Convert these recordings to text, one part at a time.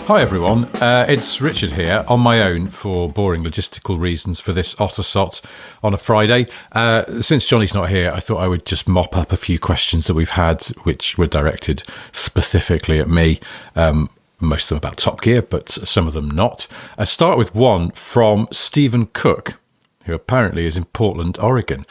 Hi everyone, it's Richard here on my own for boring logistical reasons for this Otosot on a Friday. Since Johnny's not here, I thought I would just mop up a few questions that we've had which were directed specifically at me. Most of them about Top Gear, but some of them not. I start with one from Stephen Cook, who apparently is in Portland, Oregon.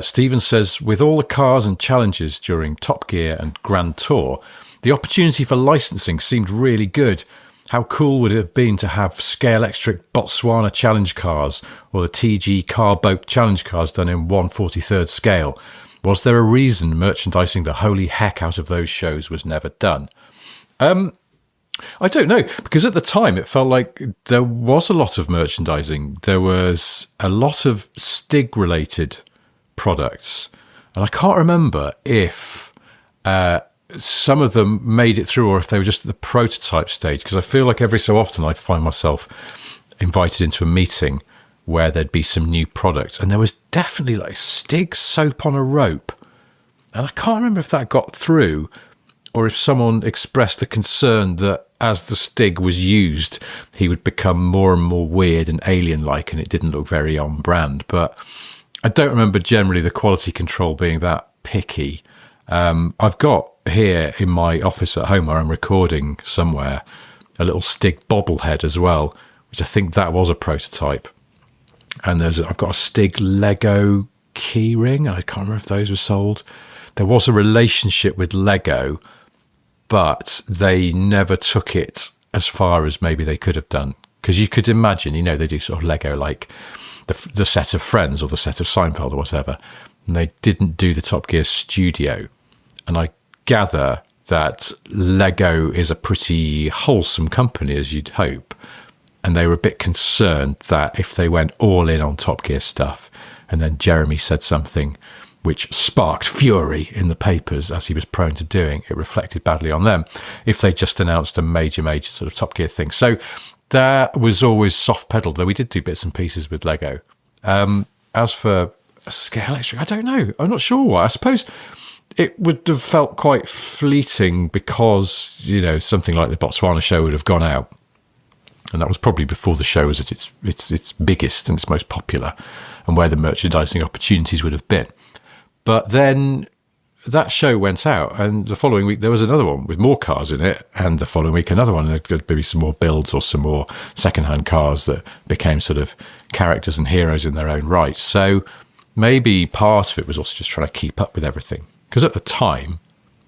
Stephen says, with all the cars and challenges during Top Gear and Grand Tour, the opportunity for licensing seemed really good. How cool would it have been to have scale-electric Botswana challenge cars or the TG car boat challenge cars done in 1/43rd scale? Was there a reason merchandising the holy heck out of those shows was never done? I don't know, because at the time it felt like there was a lot of merchandising. There was a lot of Stig-related products, and I can't remember if some of them made it through or if they were just at the prototype stage, because I feel like every so often I'd find myself invited into a meeting where there'd be some new products, and there was definitely like Stig soap on a rope, and I can't remember if that got through or if someone expressed a concern that as the Stig was used he would become more and more weird and alien-like and it didn't look very on brand. But I don't remember generally the quality control being that picky. I've got here in my office at home where I'm recording somewhere a little Stig bobblehead as well, which I think that was a prototype. And I've got a Stig Lego key ring. I can't remember if those were sold. There was a relationship with Lego, but they never took it as far as maybe they could have done. Because you could imagine, you know, they do sort of Lego like the set of Friends or the set of Seinfeld or whatever, and they didn't do the Top Gear studio. And I gather that Lego is a pretty wholesome company, as you'd hope, and they were a bit concerned that if they went all in on Top Gear stuff and then Jeremy said something which sparked fury in the papers, as he was prone to doing, it reflected badly on them if they just announced a major sort of Top Gear thing. So that was always soft pedal, though we did do bits and pieces with Lego. As for Scale Electric, I don't know. I'm not sure why. I suppose it would have felt quite fleeting because, you know, something like the Botswana show would have gone out. And that was probably before the show was at its biggest and its most popular, and where the merchandising opportunities would have been. But then that show went out, and the following week there was another one with more cars in it, and the following week another one, and maybe some more builds or some more second-hand cars that became sort of characters and heroes in their own right. So maybe part of it was also just trying to keep up with everything. Because at the time,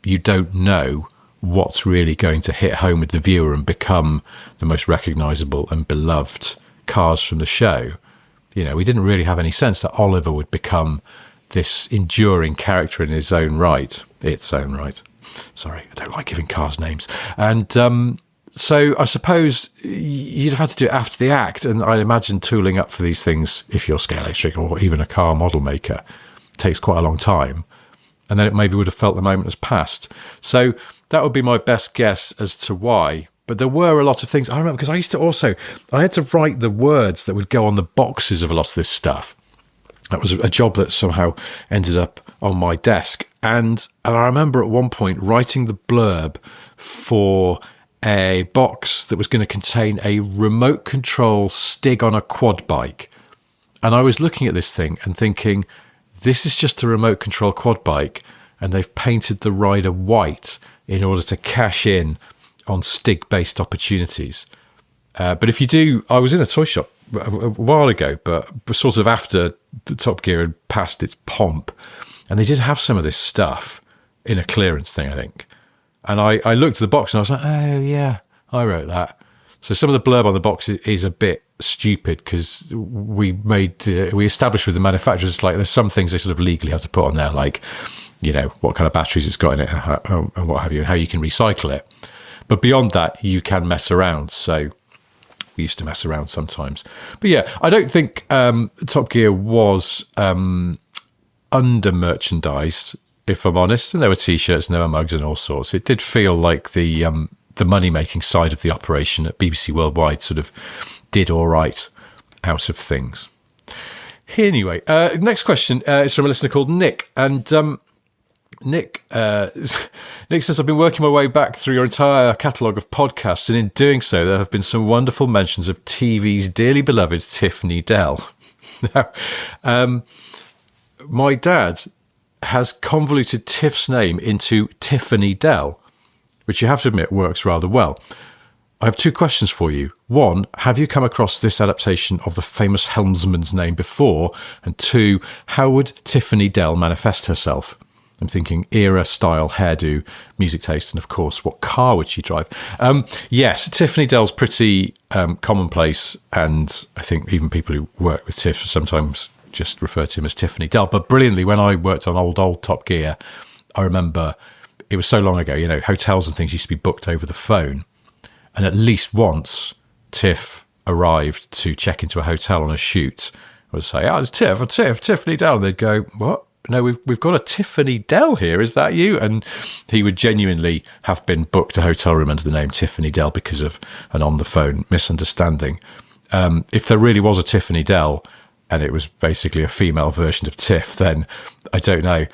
you don't know what's really going to hit home with the viewer and become the most recognisable and beloved cars from the show. You know, we didn't really have any sense that Oliver would become this enduring character in his own right. Its own right. Sorry, I don't like giving cars names. And so I suppose you'd have had to do it after the act, and I'd imagine tooling up for these things, if you're Scale Electric or even a car model maker, takes quite a long time. And then it maybe would have felt the moment has passed. So that would be my best guess as to why. But there were a lot of things. I remember because I had to write the words that would go on the boxes of a lot of this stuff. That was a job that somehow ended up on my desk. And I remember at one point writing the blurb for a box that was going to contain a remote control Stig on a quad bike. And I was looking at this thing and thinking, this is just a remote control quad bike, and they've painted the rider white in order to cash in on Stig-based opportunities. But if you do, I was in a toy shop a while ago, but sort of after the Top Gear had passed its pomp, and they did have some of this stuff in a clearance thing, I think. And I looked at the box and I was like, oh yeah, I wrote that. So some of the blurb on the box is a bit stupid because we established with the manufacturers, like there's some things they sort of legally have to put on there, like, you know, what kind of batteries it's got in it and what have you, and how you can recycle it. But beyond that, you can mess around. So we used to mess around sometimes. But yeah, I don't think Top Gear was under-merchandised, if I'm honest. And there were T-shirts and there were mugs and all sorts. It did feel like the money-making side of the operation at BBC Worldwide sort of did all right out of things. Anyway, next question is from a listener called Nick. And Nick Nick says, I've been working my way back through your entire catalogue of podcasts, and in doing so, there have been some wonderful mentions of TV's dearly beloved Tiffany Dell. Now, my dad has convoluted Tiff's name into Tiffany Dell, which you have to admit works rather well. I have two questions for you. One, have you come across this adaptation of the famous helmsman's name before? And two, how would Tiffany Dell manifest herself? I'm thinking era, style, hairdo, music taste, and of course, what car would she drive? Yes, Tiffany Dell's pretty commonplace, and I think even people who work with Tiff sometimes just refer to him as Tiffany Dell. But brilliantly, when I worked on old Top Gear, I remember it was so long ago, you know, hotels and things used to be booked over the phone. And at least once, Tiff arrived to check into a hotel on a shoot. I would say, it's Tiffany Dell. They'd go, what? No, we've got a Tiffany Dell here. Is that you? And he would genuinely have been booked a hotel room under the name Tiffany Dell because of an on-the-phone misunderstanding. If there really was a Tiffany Dell and it was basically a female version of Tiff, then I don't know.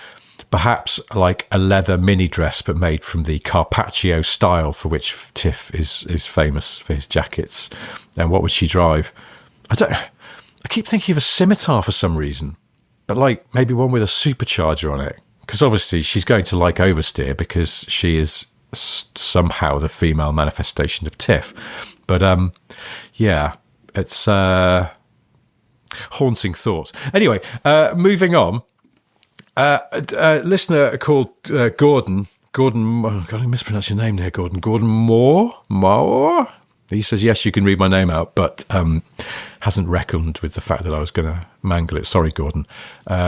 Perhaps like a leather mini dress, but made from the Carpaccio style for which Tiff is famous for his jackets. And what would she drive? I keep thinking of a scimitar for some reason, but like maybe one with a supercharger on it. Because obviously she's going to like oversteer because she is somehow the female manifestation of Tiff. But yeah, it's haunting thoughts. Anyway, moving on. A listener called Gordon, oh God, I mispronounced your name there, Gordon Moore? He says, yes, you can read my name out, but hasn't reckoned with the fact that I was going to mangle it. Sorry, Gordon.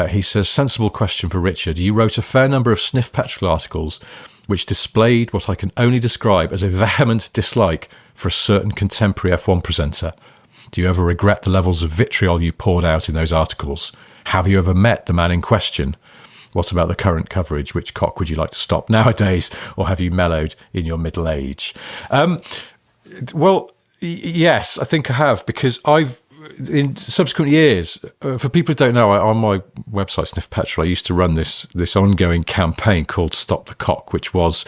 He says, sensible question for Richard. You wrote a fair number of Sniff Petrol articles which displayed what I can only describe as a vehement dislike for a certain contemporary F1 presenter. Do you ever regret the levels of vitriol you poured out in those articles? Have you ever met the man in question? What about the current coverage? Which cock would you like to stop nowadays? Or have you mellowed in your middle age? Well, yes, I think I have, because I've, in subsequent years, for people who don't know, on my website, Sniff Petrol, I used to run this ongoing campaign called Stop the Cock, which was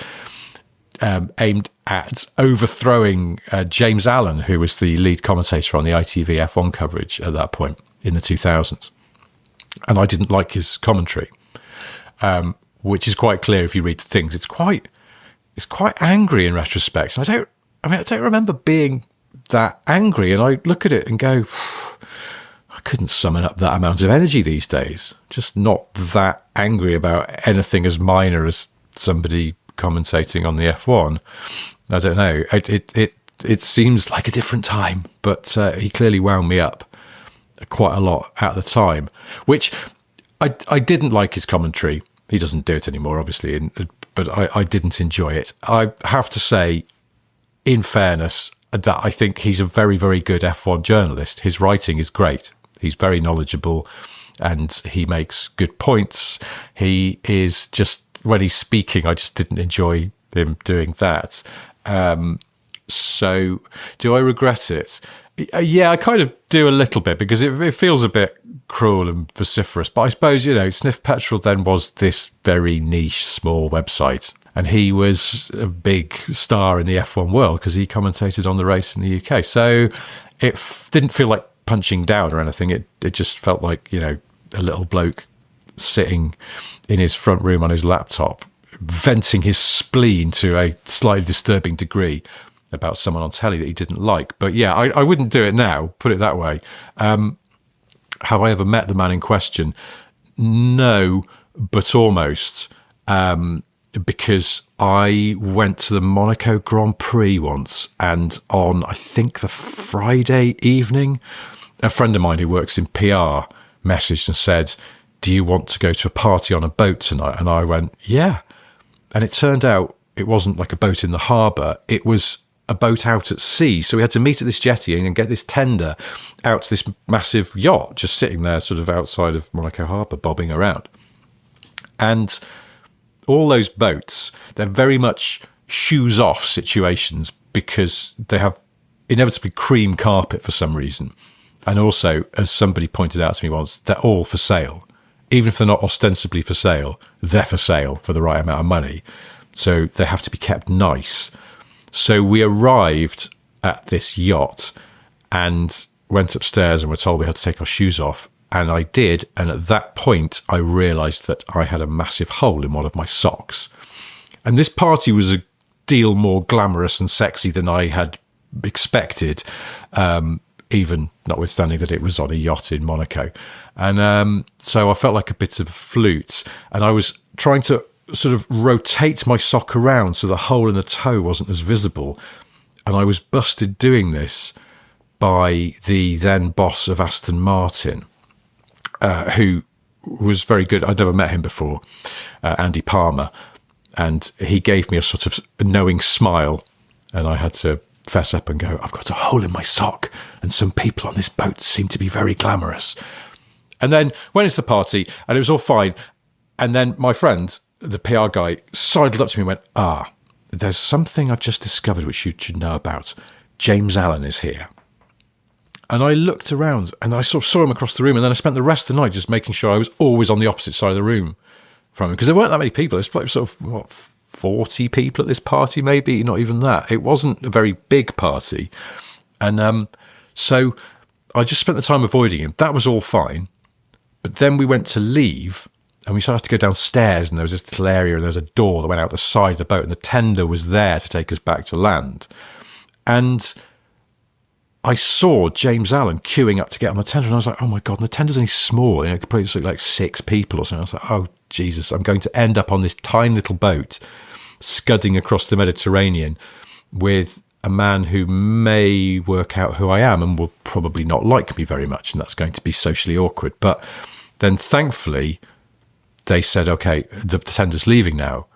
aimed at overthrowing James Allen, who was the lead commentator on the ITV F1 coverage at that point in the 2000s. And I didn't like his commentary. Which is quite clear if you read the things. It's quite angry in retrospect. And I don't remember being that angry. And I look at it and go, I couldn't summon up that amount of energy these days. Just not that angry about anything as minor as somebody commentating on the F1. I don't know. It seems like a different time, but he clearly wound me up quite a lot at the time, which I didn't like his commentary. He doesn't do it anymore, obviously, but I didn't enjoy it. I have to say, in fairness, that I think he's a very, very good F1 journalist. His writing is great. He's very knowledgeable and he makes good points. He is just, when he's speaking, I just didn't enjoy him doing that. So do I regret it? Yeah, I kind of do a little bit, because it feels a bit cruel and vociferous. But I suppose, you know, Sniff Petrol then was this very niche, small website. And he was a big star in the F1 world because he commentated on the race in the UK. So it didn't feel like punching down or anything. It just felt like, you know, a little bloke sitting in his front room on his laptop, venting his spleen to a slightly disturbing degree about someone on telly that he didn't like. But yeah, I wouldn't do it now, put it that way. Have I ever met the man in question? No, but almost. Because I went to the Monaco Grand Prix once, and on, I think, the Friday evening, a friend of mine who works in PR messaged and said, do you want to go to a party on a boat tonight? And I went, yeah. And it turned out it wasn't like a boat in the harbour. It was a boat out at sea. So we had to meet at this jetty and get this tender out to this massive yacht just sitting there sort of outside of Monaco Harbour, bobbing around. And all those boats, they're very much shoes off situations because they have inevitably cream carpet for some reason. And also, as somebody pointed out to me once, they're all for sale even if they're not ostensibly for sale, they're for sale for the right amount of money. So they have to be kept nice. So we arrived at this yacht and went upstairs and were told we had to take our shoes off. And I did. And at that point, I realised that I had a massive hole in one of my socks. And this party was a deal more glamorous and sexy than I had expected, even notwithstanding that it was on a yacht in Monaco. And so I felt like a bit of a flute. And I was trying to sort of rotate my sock around so the hole in the toe wasn't as visible. And I was busted doing this by the then boss of Aston Martin, who was very good. I'd never met him before, Andy Palmer. And he gave me a sort of knowing smile. And I had to fess up and go, I've got a hole in my sock. And some people on this boat seem to be very glamorous. And then went into the party and it was all fine. And then my friend, the PR guy, sidled up to me and went, there's something I've just discovered which you should know about. James Allen is here. And I looked around and I sort of saw him across the room. And then I spent the rest of the night just making sure I was always on the opposite side of the room from him. Because there weren't that many people. It was like sort of, 40 people at this party, maybe? Not even that. It wasn't a very big party. And so I just spent the time avoiding him. That was all fine. But then we went to leave and we started to go downstairs and there was this little area and there was a door that went out the side of the boat and the tender was there to take us back to land. And I saw James Allen queuing up to get on the tender and I was like, oh my God, and the tender's only small. It could probably look like 6 people or something. I was like, oh Jesus, I'm going to end up on this tiny little boat scudding across the Mediterranean with a man who may work out who I am and will probably not like me very much. And that's going to be socially awkward. But then thankfully they said, okay, the tender's leaving now.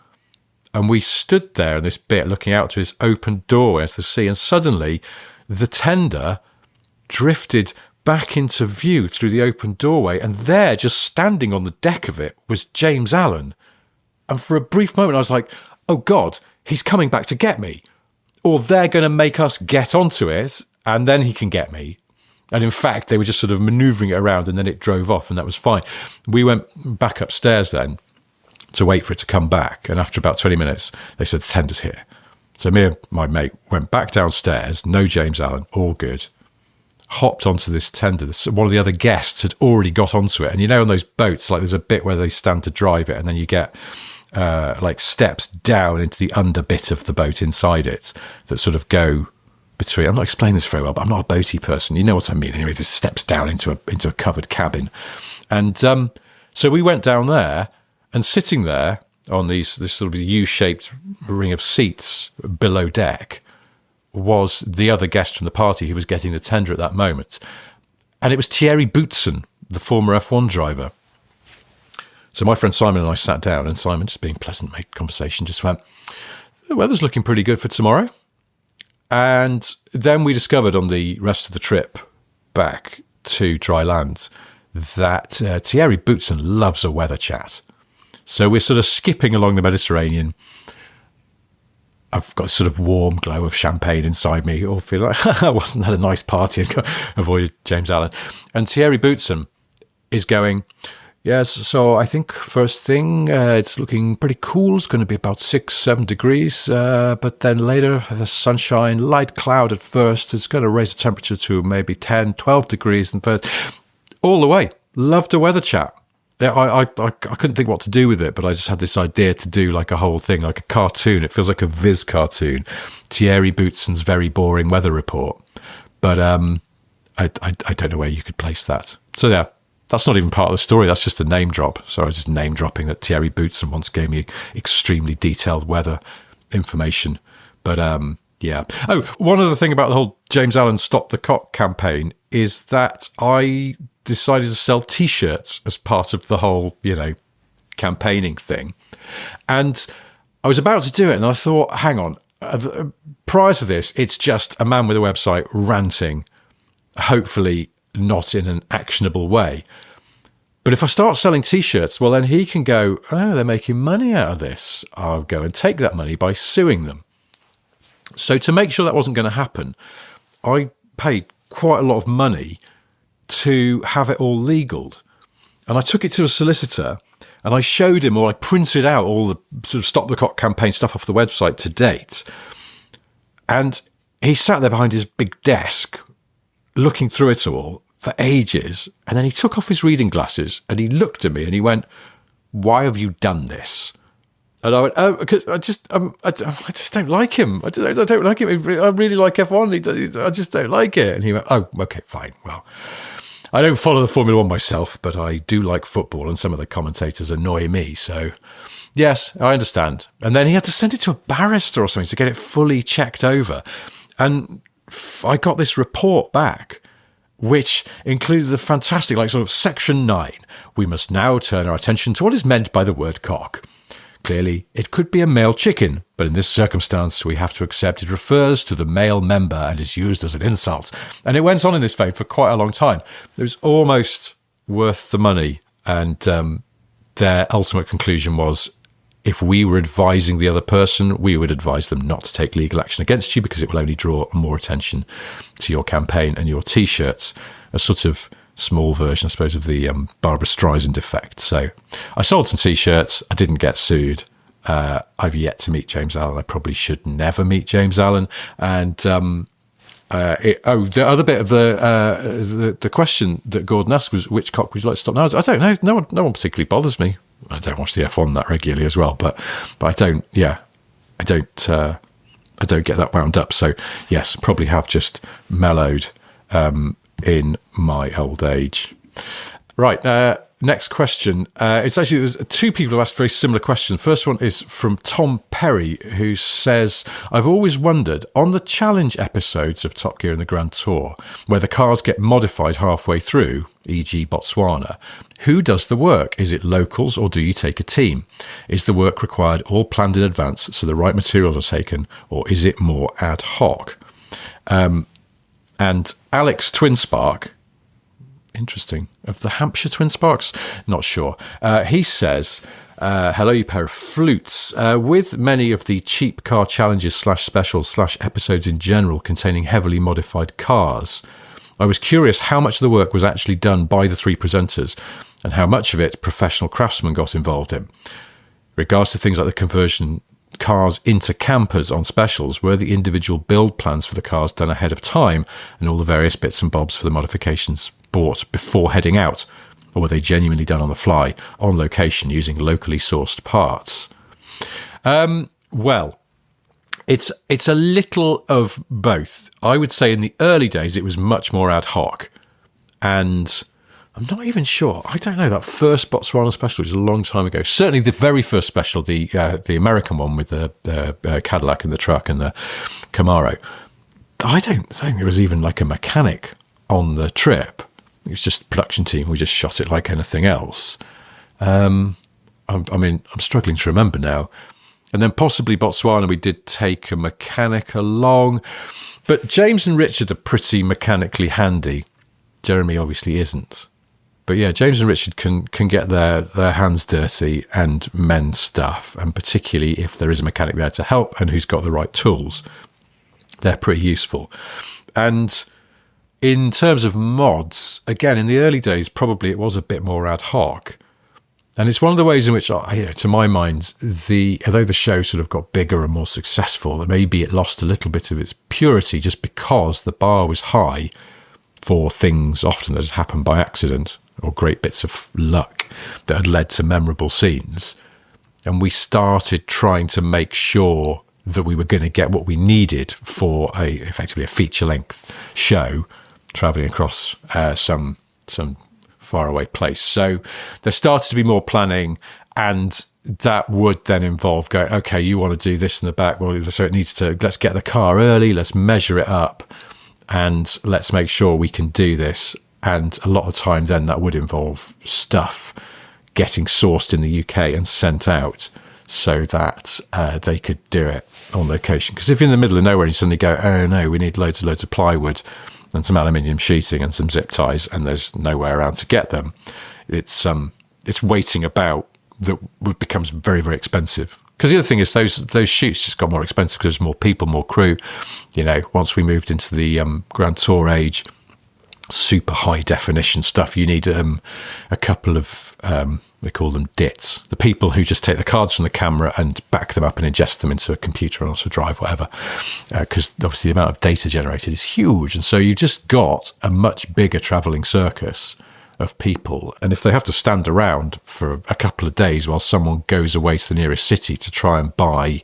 And we stood there in this bit looking out to this open doorway into the sea. And suddenly the tender drifted back into view through the open doorway. And there, just standing on the deck of it, was James Allen. And for a brief moment, I was like, oh God, he's coming back to get me. Or they're going to make us get onto it and then he can get me. And in fact, they were just sort of manoeuvring it around and then it drove off and that was fine. We went back upstairs then to wait for it to come back. And after about 20 minutes, they said, the tender's here. So me and my mate went back downstairs, no James Allen, all good. Hopped onto this tender. One of the other guests had already got onto it. And you know, on those boats, like there's a bit where they stand to drive it and then you get like steps down into the under bit of the boat inside it that sort of go between. I'm not explaining this very well, but I'm not a boaty person. You know what I mean. Anyway, there's steps down into a covered cabin. And so we went down there and sitting there on this sort of U-shaped ring of seats below deck was the other guest from the party who was getting the tender at that moment. And it was Thierry Boutsen, the former F1 driver. So my friend Simon and I sat down and Simon, just being pleasant, made conversation, just went, the weather's looking pretty good for tomorrow. And then we discovered on the rest of the trip back to dry land that Thierry Boutsen loves a weather chat. So we're sort of skipping along the Mediterranean. I've got a sort of warm glow of champagne inside me. Or feel like, wasn't that a nice party? And avoided James Allen. And Thierry Boutsen is going, yes, so I think first thing, it's looking pretty cool. It's going to be about 6-7 degrees. But then later, sunshine, light cloud at first. It's going to raise the temperature to maybe 10-12 degrees. And all the way. Loved a weather chat. I couldn't think what to do with it, but I just had this idea to do like a whole thing, like a cartoon. It feels like a Viz cartoon. Thierry Boutsen's very boring weather report. But I don't know where you could place that. So yeah, that's not even part of the story. That's just a name drop. So I was just name dropping that Thierry Boutsen once gave me extremely detailed weather information. But yeah. Oh, one other thing about the whole James Allen Stop the Cock campaign is that I decided to sell T-shirts as part of the whole, campaigning thing. And I was about to do it and I thought, hang on, prior to this, it's just a man with a website ranting, hopefully not in an actionable way. But if I start selling T-shirts, well, then he can go, oh, they're making money out of this. I'll go and take that money by suing them. So to make sure that wasn't going to happen, I paid quite a lot of money to have it all legaled. And I took it to a solicitor and I showed him, or I printed out all the sort of Stop the Clock campaign stuff off the website to date. And he sat there behind his big desk looking through it all for ages. And then he took off his reading glasses and he looked at me and he went, "Why have you done this?" And I went, "Oh, because I just don't like him. I don't like him. I really like F1. I just don't like it." And he went, "Oh, okay, fine. Well, I don't follow the Formula One myself, but I do like football and some of the commentators annoy me. So, yes, I understand." And then he had to send it to a barrister or something to get it fully checked over. And I got this report back, which included the fantastic, sort of Section 9. "We must now turn our attention to what is meant by the word cock. Clearly, it could be a male chicken, but in this circumstance, we have to accept it refers to the male member and is used as an insult." And it went on in this vein for quite a long time. It was almost worth the money. And their ultimate conclusion was, if we were advising the other person, we would advise them not to take legal action against you because it will only draw more attention to your campaign and your T-shirts. A sort of small version, I suppose, of the Barbara Streisand effect. So I sold some T-shirts. I didn't get sued. I've yet to meet James Allen. I probably should never meet James Allen. And the other bit of the question that Gordon asked was, which cock would you like to stop now? I don't know. No one particularly bothers me. I don't watch the F1 that regularly as well, but I don't. Yeah, I don't get that wound up. So yes, probably have just mellowed in my old age. Right. Next question. It's actually, there's two people who asked very similar questions. First one is from Tom Perry, who says, "I've always wondered, on the challenge episodes of Top Gear and the Grand Tour, where the cars get modified halfway through, e.g. Botswana, who does the work? Is it locals or do you take a team? Is the work required all planned in advance so the right materials are taken, or is it more ad hoc?" And Alex Twinspark, interesting, of the Hampshire Twin Sparks, not sure. He says, "Hello, you pair of flutes. With many of the cheap car challenges /specials /episodes in general containing heavily modified cars, I was curious how much of the work was actually done by the three presenters and how much of it professional craftsmen got involved in. Regards to things like the conversion cars into campers on specials, were the individual build plans for the cars done ahead of time and all the various bits and bobs for the modifications bought before heading out, or were they genuinely done on the fly, on location, using locally sourced parts?" Well, it's a little of both. I would say in the early days it was much more ad hoc, and I'm not even sure. I don't know, that first Botswana special was a long time ago. Certainly the very first special, the American one with the Cadillac and the truck and the Camaro. I don't think there was even like a mechanic on the trip. It was just production team. We just shot it like anything else. I'm struggling to remember now. And then possibly Botswana, we did take a mechanic along. But James and Richard are pretty mechanically handy. Jeremy obviously isn't. But yeah, James and Richard can get their hands dirty and mend stuff. And particularly if there is a mechanic there to help and who's got the right tools, they're pretty useful. And in terms of mods, again, in the early days, probably it was a bit more ad hoc. And it's one of the ways in which, to my mind, although the show sort of got bigger and more successful, maybe it lost a little bit of its purity just because the bar was high for things often that had happened by accident or great bits of luck that had led to memorable scenes. And we started trying to make sure that we were going to get what we needed for effectively a feature-length show travelling across some faraway place. So there started to be more planning, and that would then involve going, okay, you want to do this in the back, well, so it needs to, let's get the car early, let's measure it up, and let's make sure we can do this. And a lot of time then that would involve stuff getting sourced in the UK and sent out so that they could do it on location. Because if you're in the middle of nowhere and you suddenly go, oh no, we need loads of plywood and some aluminium sheeting and some zip ties, and there's nowhere around to get them, it's waiting about that becomes very, very expensive. Because the other thing is those shoots just got more expensive because there's more people, more crew. You know, once we moved into the Grand Tour age, super high definition stuff. You need a couple of they call them DITs, the people who just take the cards from the camera and back them up and ingest them into a computer or onto a drive, whatever, because obviously the amount of data generated is huge, and so you've just got a much bigger travelling circus of people. And if they have to stand around for a couple of days while someone goes away to the nearest city to try and buy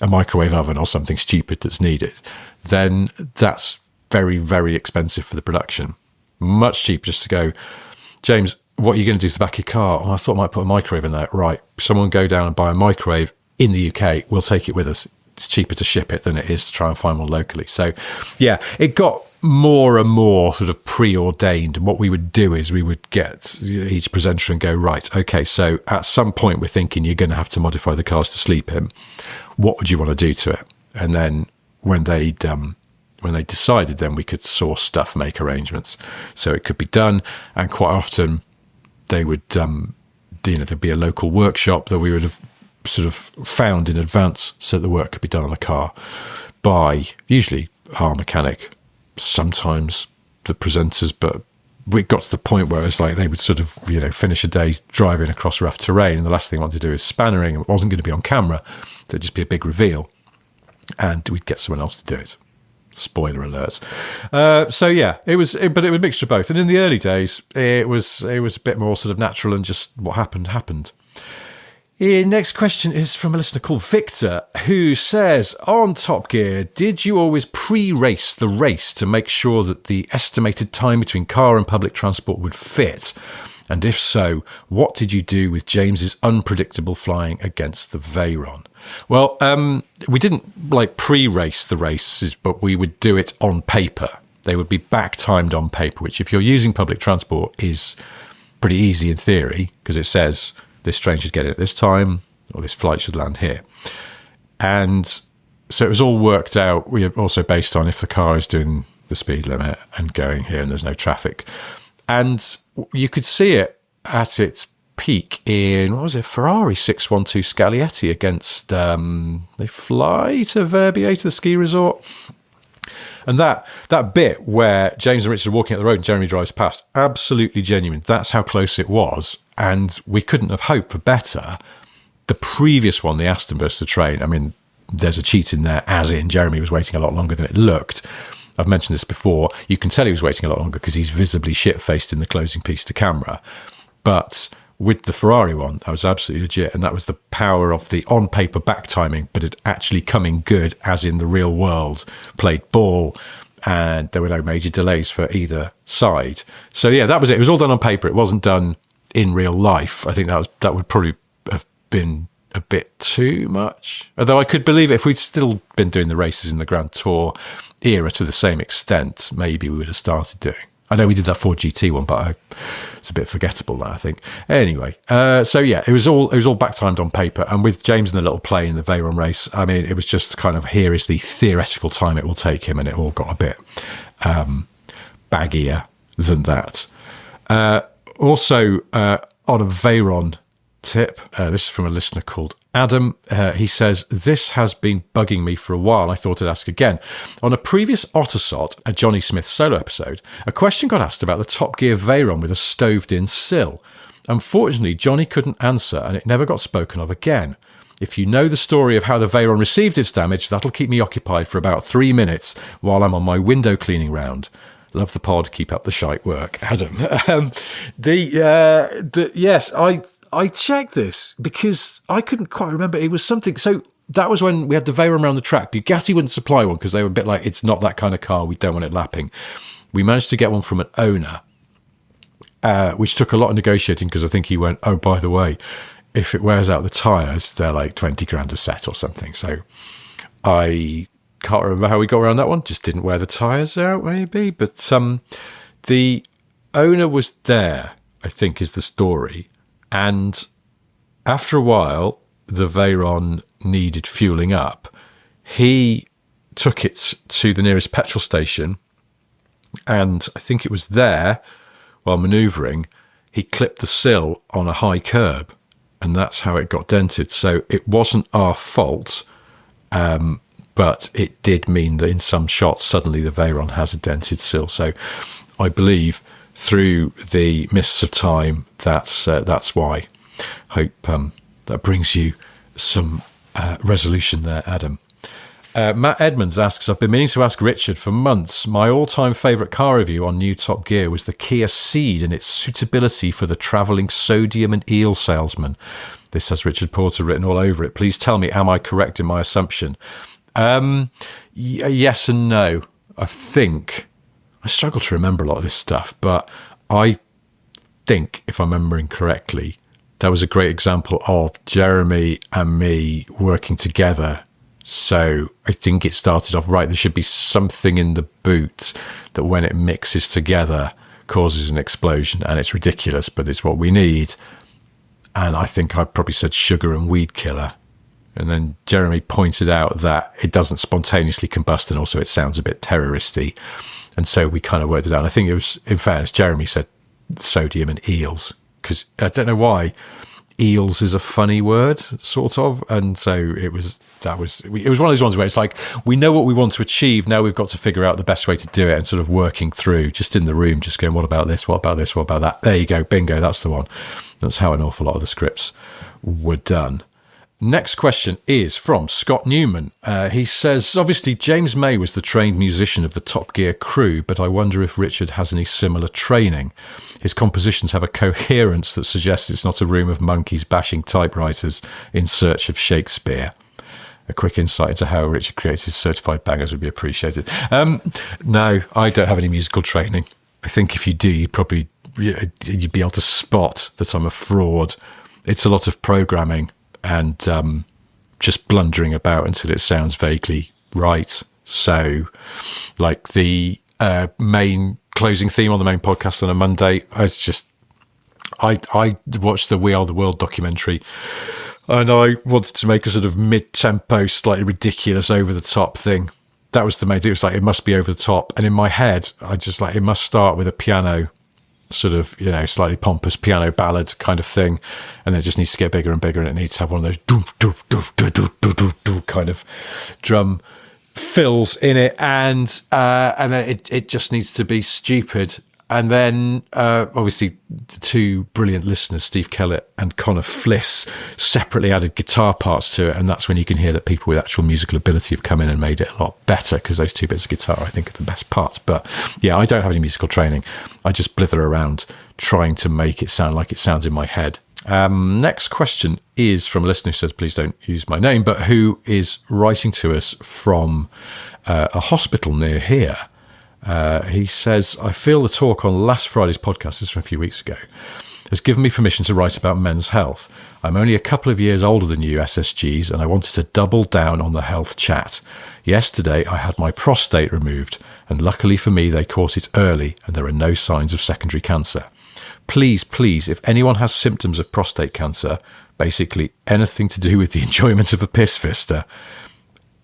a microwave oven or something stupid that's needed, then that's very, very expensive for the production. Much cheaper just to go, James, what are you going to do to the back of your car? Oh, I thought I might put a microwave in there. Right, someone go down and buy a microwave in the UK, we'll take it with us. It's cheaper to ship it than it is to try and find one locally. So, yeah, it got more and more sort of preordained. And what we would do is we would get each presenter and go, right, okay, so at some point we're thinking you're going to have to modify the cars to sleep in. What would you want to do to it? And then when they decided, then we could source stuff, make arrangements. So it could be done. And quite often they would, there'd be a local workshop that we would have sort of found in advance so that the work could be done on the car by usually our mechanic, sometimes the presenters, but we got to the point where it was like they would sort of, finish a day driving across rough terrain, and the last thing they wanted to do is spannering, and it wasn't going to be on camera, so it'd just be a big reveal, and we'd get someone else to do it. Spoiler alert. So yeah, but it was a mixture of both. And in the early days, it was a bit more sort of natural, and just what happened. The next question is from a listener called Victor, who says, on Top Gear, did you always pre-race the race to make sure that the estimated time between car and public transport would fit? And if so, what did you do with James's unpredictable flying against the Veyron? Well, we didn't pre-race the races, but we would do it on paper. They would be back-timed on paper, which if you're using public transport is pretty easy in theory, because it says this train should get in at this time, or this flight should land here. And so it was all worked out. We are also based on if the car is doing the speed limit and going here and there's no traffic. And you could see it at its peak in, Ferrari 612 Scaglietti against, they fly to Verbier, to the ski resort. And that bit where James and Richard are walking up the road and Jeremy drives past, absolutely genuine. That's how close it was. And we couldn't have hoped for better. The previous one, the Aston versus the train, I mean, there's a cheat in there, as in Jeremy was waiting a lot longer than it looked. I've mentioned this before. You can tell he was waiting a lot longer because he's visibly shit-faced in the closing piece to camera. But with the Ferrari one, that was absolutely legit. And that was the power of the on-paper back timing, but it actually coming good, as in the real world, played ball, and there were no major delays for either side. So, yeah, that was it. It was all done on paper. It wasn't done in real life. I think that would probably have been a bit too much. Although I could believe it, if we'd still been doing the races in the Grand Tour era to the same extent, maybe we would have started doing. I know we did that Ford GT one, but it's a bit forgettable, that I think. Anyway, so yeah, it was all back timed on paper, and with James in the little plane in the Veyron race, I mean, it was just kind of, here is the theoretical time it will take him, and it all got a bit baggier than that. Also, on a Veyron tip, this is from a listener called Adam. He says, this has been bugging me for a while. I thought I'd ask again. On a previous Otosot, a Johnny Smith solo episode, a question got asked about the Top Gear Veyron with a stoved-in sill. Unfortunately, Johnny couldn't answer, and it never got spoken of again. If you know the story of how the Veyron received its damage, that'll keep me occupied for about 3 minutes while I'm on my window cleaning round. Love the pod. Keep up the shite work, Adam. Yes, I checked this because I couldn't quite remember. It was something. So that was when we had the Veyron around the track. Bugatti wouldn't supply one because they were a bit like, it's not that kind of car. We don't want it lapping. We managed to get one from an owner, which took a lot of negotiating because I think he went, oh, by the way, if it wears out the tyres, they're like 20 grand a set or something. So I can't remember how we got around that one. Just didn't wear the tyres out, maybe. But the owner was there, I think, is the story. And after a while, the Veyron needed fueling up. He took it to the nearest petrol station, and I think it was there, while manoeuvring, he clipped the sill on a high curb, and that's how it got dented. So it wasn't our fault, but it did mean that in some shots, suddenly the Veyron has a dented sill. So I believe through the mists of time. That's why. Hope that brings you some resolution there, Adam. Matt Edmonds asks, I've been meaning to ask Richard for months. My all-time favourite car review on New Top Gear was the Kia Ceed and its suitability for the travelling sodium and eel salesman. This has Richard Porter written all over it. Please tell me, am I correct in my assumption? Yes and no. I think I struggle to remember a lot of this stuff, but I think, if I'm remembering correctly, that was a great example of Jeremy and me working together. So I think it started off right. There should be something in the boot that when it mixes together causes an explosion, and it's ridiculous, but it's what we need. And I think I probably said sugar and weed killer. And then Jeremy pointed out that it doesn't spontaneously combust, and also it sounds a bit terroristy. And so we kind of worked it out. And I think it was, in fairness, Jeremy said sodium and eels, because I don't know why. Eels is a funny word, sort of, and so it was one of those ones where it's like, we know what we want to achieve, now we've got to figure out the best way to do it, and sort of working through, just in the room, just going, what about this, what about this, what about that? There you go, bingo, that's the one. That's how an awful lot of the scripts were done. Next question is from Scott Newman. He says, obviously James May was the trained musician of the Top Gear crew, but I wonder if Richard has any similar training. His compositions have a coherence that suggests it's not a room of monkeys bashing typewriters in search of Shakespeare. A quick insight into how Richard creates his certified bangers would be appreciated. No, I don't have any musical training. I think if you do, you'd be able to spot that I'm a fraud. It's a lot of programming and just blundering about until it sounds vaguely right. So, like the main closing theme on the main podcast on a Monday, I watched the We Are the World documentary, and I wanted to make a sort of mid-tempo, slightly ridiculous, over-the-top thing. That was the main thing. It was like, it must be over the top. And in my head, I just like, it must start with a piano, sort of, slightly pompous piano ballad kind of thing, and then it just needs to get bigger and bigger, and it needs to have one of those doof, doof, doof, doof, doof, doof, doof, doof kind of drum fills in it, and then it just needs to be stupid. And then obviously the two brilliant listeners, Steve Kellett and Connor Fliss, separately added guitar parts to it, and that's when you can hear that people with actual musical ability have come in and made it a lot better, because those two bits of guitar, I think, are the best parts. But yeah, I don't have any musical training. I just blither around trying to make it sound like it sounds in my head. Next question is from a listener who says, please don't use my name, but who is writing to us from a hospital near here. He says, I feel the talk on last Friday's podcast, this is from a few weeks ago, has given me permission to write about men's health. I'm only a couple of years older than you SSGs, and I wanted to double down on the health chat. Yesterday, I had my prostate removed, and luckily for me, they caught it early, and there are no signs of secondary cancer. Please, if anyone has symptoms of prostate cancer, basically anything to do with the enjoyment of a piss vista,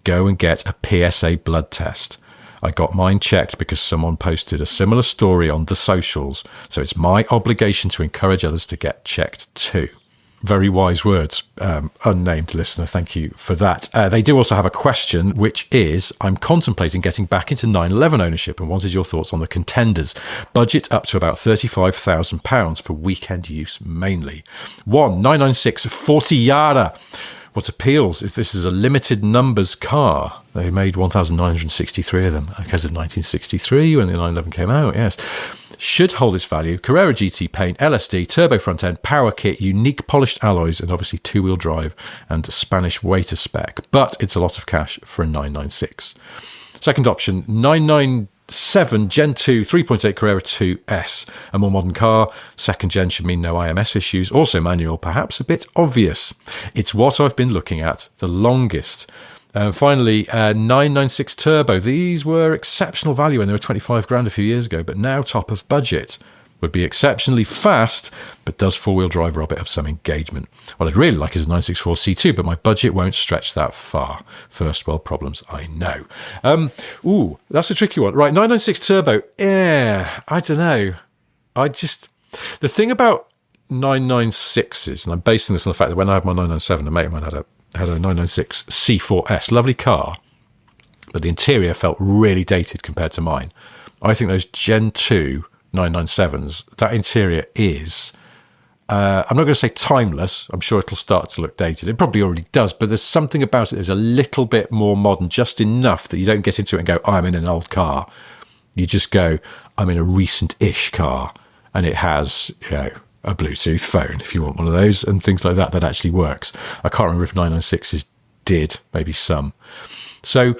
go and get a PSA blood test. I got mine checked because someone posted a similar story on the socials, so it's my obligation to encourage others to get checked too. Very wise words, unnamed listener. Thank you for that. They do also have a question, which is, I'm contemplating getting back into 911 ownership and wanted your thoughts on the contenders. Budget up to about £35,000 for weekend use mainly. 996 40-yarder. What appeals is this is a limited numbers car. They made 1,963 of them because of 1963 when the 911 came out, yes. Should hold its value. Carrera GT paint, LSD, turbo front end, power kit, unique polished alloys, and obviously two-wheel drive and Spanish waiter spec. But it's a lot of cash for a 996. Second option, 997 Gen 2 3.8 Carrera 2S. A more modern car. Second gen should mean no IMS issues. Also manual, perhaps a bit obvious. It's what I've been looking at the longest. Finally, 996 Turbo. These were exceptional value when they were 25 grand a few years ago, but now top of budget. Would be exceptionally fast, but does four-wheel drive rob it of some engagement. What I'd really like is a 964 C2, but my budget won't stretch that far. First world problems, I know. That's a tricky one. Right, 996 Turbo. I don't know. The thing about 996s, and I'm basing this on the fact that when I had my 997, a mate of mine had a 996 C4S, lovely car, but the interior felt really dated compared to mine. I think those Gen 2 997s, that interior is, I'm not going to say timeless. I'm sure it'll start to look dated. It probably already does, but there's something about it that's a little bit more modern, just enough that you don't get into it and go, I'm in an old car. You just go, I'm in a recent-ish car, and it has, a Bluetooth phone, if you want one of those, and things like that actually works. I can't remember if 996s did, maybe some. So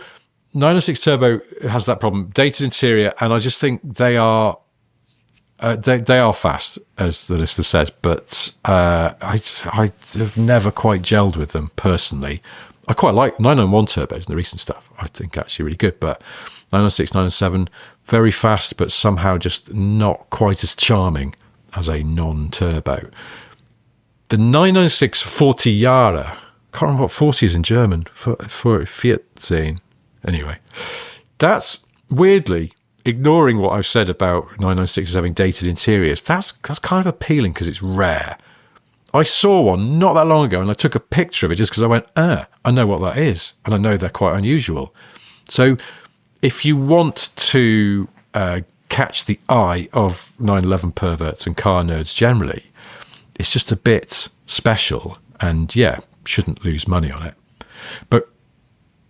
996 Turbo has that problem, dated interior, and I just think they are fast, as the listener says, but I have never quite gelled with them personally. I quite like 991 turbos and the recent stuff. I think actually really good, but 996, 997, very fast, but somehow just not quite as charming as a non-turbo. The 996 40 Jahre, I can't remember what 40 is in German, for Fiat Zane. Anyway, that's weirdly, ignoring what I've said about 996s having dated interiors, that's kind of appealing because it's rare. I saw one not that long ago and I took a picture of it just because I went, I know what that is, and I know they're quite unusual. So if you want to catch the eye of 911 perverts and car nerds generally, it's just a bit special, and shouldn't lose money on it. But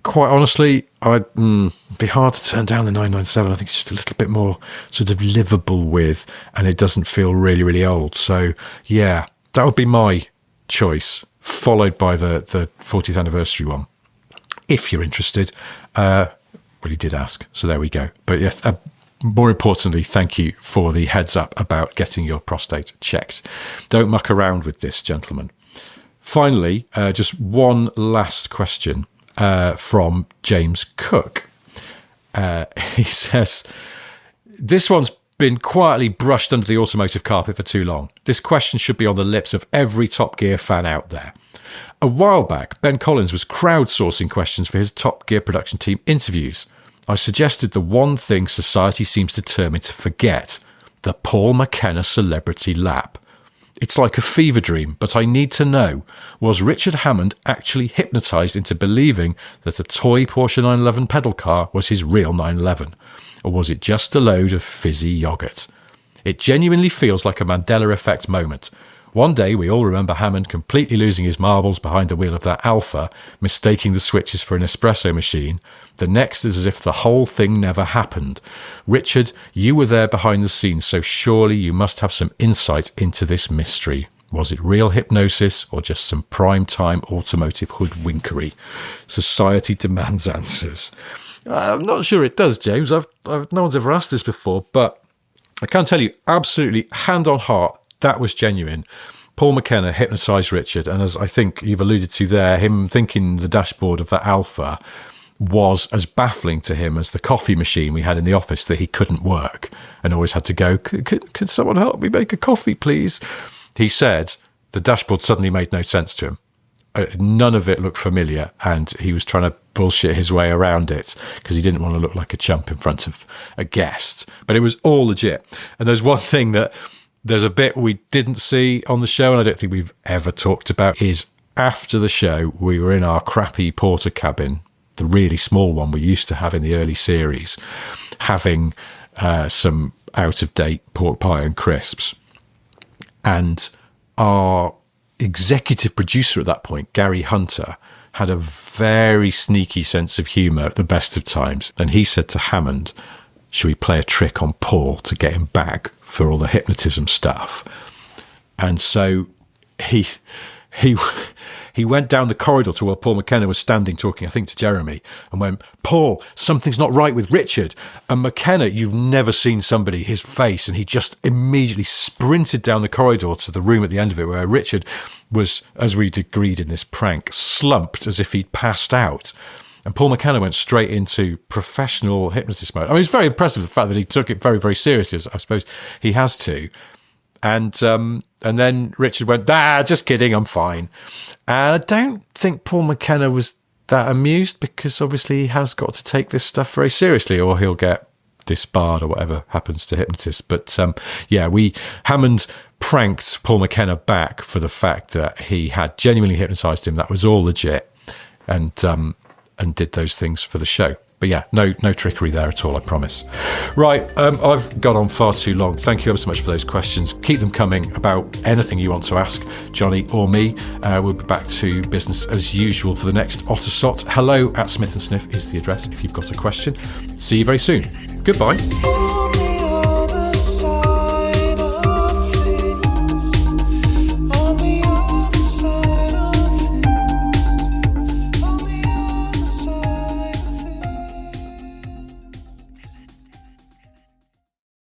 quite honestly, I'd be hard to turn down the 997. I think it's just a little bit more sort of livable with, and it doesn't feel really, really old. So that would be my choice, followed by the 40th anniversary one. If you're interested, well, he did ask, so there we go. But yes, more importantly, thank you for the heads up about getting your prostate checked. Don't muck around with this, gentlemen. Finally, just one last question from James Cook. He says, this one's been quietly brushed under the automotive carpet for too long. This question should be on the lips of every Top Gear fan out there. A while back, Ben Collins was crowdsourcing questions for his Top Gear production team interviews. I suggested the one thing society seems determined to forget, the Paul McKenna celebrity lap. It's like a fever dream, but I need to know, was Richard Hammond actually hypnotised into believing that a toy Porsche 911 pedal car was his real 911? Or was it just a load of fizzy yoghurt? It genuinely feels like a Mandela effect moment. One day we all remember Hammond completely losing his marbles behind the wheel of that Alpha, mistaking the switches for an espresso machine. The next is as if the whole thing never happened. Richard, you were there behind the scenes, so surely you must have some insight into this mystery. Was it real hypnosis or just some prime-time automotive hoodwinkery? Society demands answers. I'm not sure it does, James. No one's ever asked this before, but I can tell you absolutely, hand on heart, that was genuine. Paul McKenna hypnotised Richard, and as I think you've alluded to there, him thinking the dashboard of that Alpha was as baffling to him as the coffee machine we had in the office that he couldn't work and always had to go, could someone help me make a coffee, please? He said the dashboard suddenly made no sense to him. None of it looked familiar, and he was trying to bullshit his way around it because he didn't want to look like a chump in front of a guest. But it was all legit. And there's one thing that there's a bit we didn't see on the show, and I don't think we've ever talked about, is after the show, we were in our crappy porter cabin, the really small one we used to have in the early series, having some out-of-date pork pie and crisps. And our executive producer at that point, Gary Hunter, had a very sneaky sense of humour at the best of times. And he said to Hammond, should we play a trick on Paul to get him back for all the hypnotism stuff? And so he went down the corridor to where Paul McKenna was standing talking, I think, to Jeremy, and went, Paul, something's not right with Richard. And McKenna, you've never seen somebody, his face, and he just immediately sprinted down the corridor to the room at the end of it where Richard was, as we'd agreed in this prank, slumped as if he'd passed out. And Paul McKenna went straight into professional hypnotist mode. I mean, it's very impressive, the fact that he took it very, very seriously, as I suppose he has to. And then Richard went, just kidding, I'm fine. And I don't think Paul McKenna was that amused, because obviously he has got to take this stuff very seriously or he'll get disbarred or whatever happens to hypnotists. But Hammond pranked Paul McKenna back for the fact that he had genuinely hypnotised him. That was all legit. And did those things for the show. But yeah, no trickery there at all, I promise. Right, I've gone on far too long. Thank you ever so much for those questions. Keep them coming about anything you want to ask Johnny or me. We'll be back to business as usual for the next Otosot. hello@Smith & Sniff is the address if you've got a question. See you very soon. Goodbye.